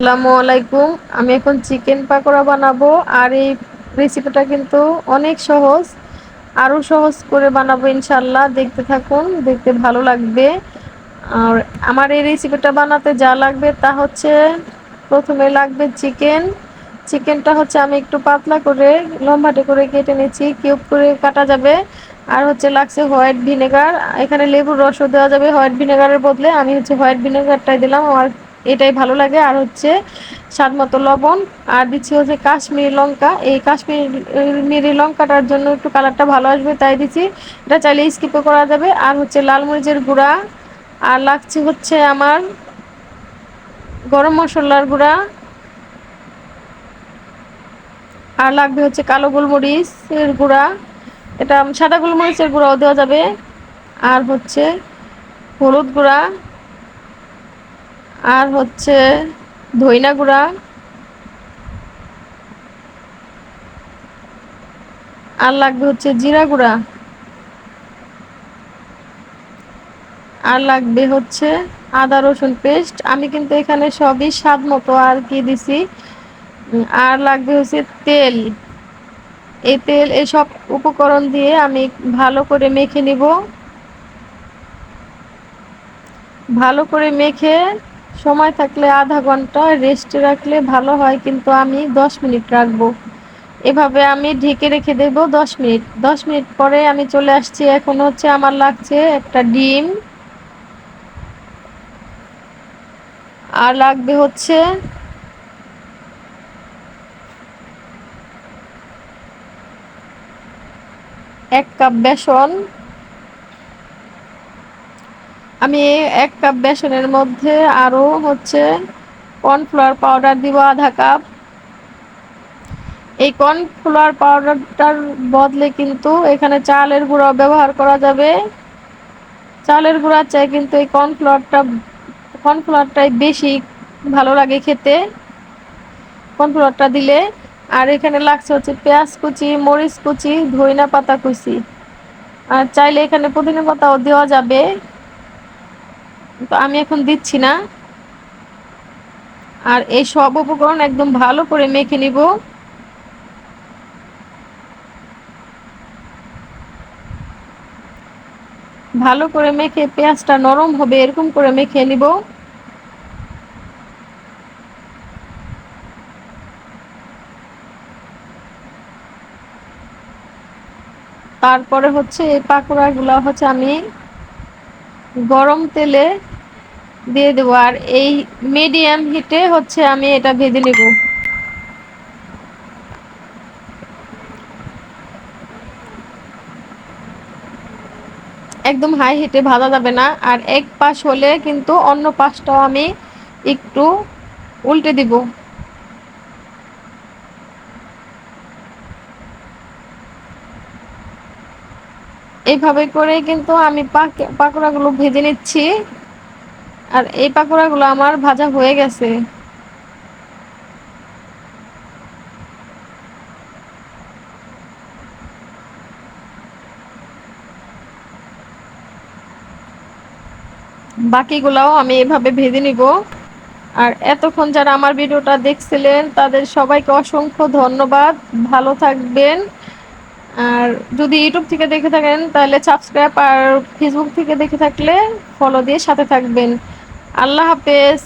আসসালামু আলাইকুম। আমি এখন চিকেন পাকোড়া বানাবো। আর এই রেসিপিটা কিন্তু অনেক সহজ। আরো সহজ করে বানাবো ইনশাল্লাহ। দেখতে থাকুন, দেখতে ভালো লাগবে। আর আমার এই রেসিপিটা বানাতে যা লাগবে তা হচ্ছে, প্রথমে লাগবে চিকেন। চিকেনটা হচ্ছে আমি একটু পাতলা করে লম্বাটে করে কেটে নিচ্ছি, কিউব করে কাটা যাবে। আর হচ্ছে লাগছে হোয়াইট ভিনেগার। এখানে লেবুর রসও দেওয়া যাবে হোয়াইট ভিনেগারের বদলে, আমি হচ্ছে হোয়াইট ভিনেগারটাই দিলাম, আমার এটাই ভালো লাগে। আর হচ্ছে স্বাদ মতো লবণ। আর দিচ্ছি হচ্ছে কাশ্মীরি লঙ্কা। এই কাশ্মীরি লঙ্কাটার জন্য একটু কালারটা ভালো আসবে তাই দিচ্ছি। এটা চাইলে স্কিপও করা যাবে। আর হচ্ছে লাল মরিচের গুঁড়া। আর লাগছে হচ্ছে আমার গরম মশলার গুঁড়া। আর লাগবে হচ্ছে কালো গোলমরিচের গুঁড়া। এটা সাদা গোলমরিচের গুঁড়াও দেওয়া যাবে। আর হচ্ছে হলুদ গুঁড়া। আর হচ্ছে ধইনা গুঁড়া। আর লাগবে হচ্ছে জিরা গুঁড়া। আর লাগবে হচ্ছে আদা রসুন পেস্ট। আমি কিন্তু এখানে সবই স্বাদ মতো আর কি দিছি। আর লাগবে হচ্ছে তেল। এই তেল, এসব উপকরণ দিয়ে আমি ভালো করে মেখে নিব। ভালো করে মেখে সময় থাকলে আধা ঘন্টা রেস্টে রাখলে ভালো হয়, কিন্তু আমি 10 মিনিট রাখবো। এভাবে আমি ঢেকে রেখে দেব 10 মিনিট। 10 মিনিট পরে আমি চলে আসছি। এখন হচ্ছে আমার লাগছে একটা ডিম। আর লাগবে হচ্ছে 1 কাপ বেসন। আমি 1 কাপ বেসনের মধ্যে আরও হচ্ছে কর্নফ্লাওয়ার পাউডার দিব ½ কাপ। এই কর্নফ্লাওয়ার পাউডারটার বদলে কিন্তু এখানে চালের গুঁড়ো ব্যবহার করা যাবে। চালের গুঁড়ার চাই কিন্তু এই কর্নফ্লাওয়ারটাই বেশি ভালো লাগে খেতে, কর্নফ্লাওয়ারটা দিলে। আর এখানে লাগছে হচ্ছে পেঁয়াজ কুচি, মরিচ কুচি, ধইনা পাতা কুচি। আর চাইলে এখানে পুদিনা পাতাও দেওয়া যাবে, তো আমি এখন দিচ্ছি না। আর এই সব উপকরণ একদম ভালো করে মেখে নিব। ভালো করে মেখে পেঁয়াজটা নরম হবে এরকম করে মেখে নিব। তারপরে হচ্ছে এই পাকোড়াগুলো হচ্ছে আমি গরম তেলে দিয়ে দেবো। আর এই মিডিয়াম হিটে হচ্ছে আমি এটা ভেজে নেব। একদম হাই হিটে ভাজা যাবে না। আর এক পাশ হলে কিন্তু অন্য পাশটাও আমি একটু উল্টে দিব। এইভাবে করে কিন্তু আমি পাকোড়াগুলো ভেজে নিচ্ছি। আর এই পাকোড়াগুলো আমার ভাজা হয়ে গেছে। বাকিগুলাও আমি এভাবে ভেজে নিব। আর এতক্ষণ যারা আমার ভিডিওটা দেখছিলেন তাদের সবাইকে অসংখ্য ধন্যবাদ। ভালো থাকবেন। আর যদি ইউটিউব থেকে দেখে থাকেন তাহলে সাবস্ক্রাইব, আর ফেসবুক থেকে দেখে থাকলে ফলো দিয়ে সাথে থাকবেন। আল্লাহ হাফেজ।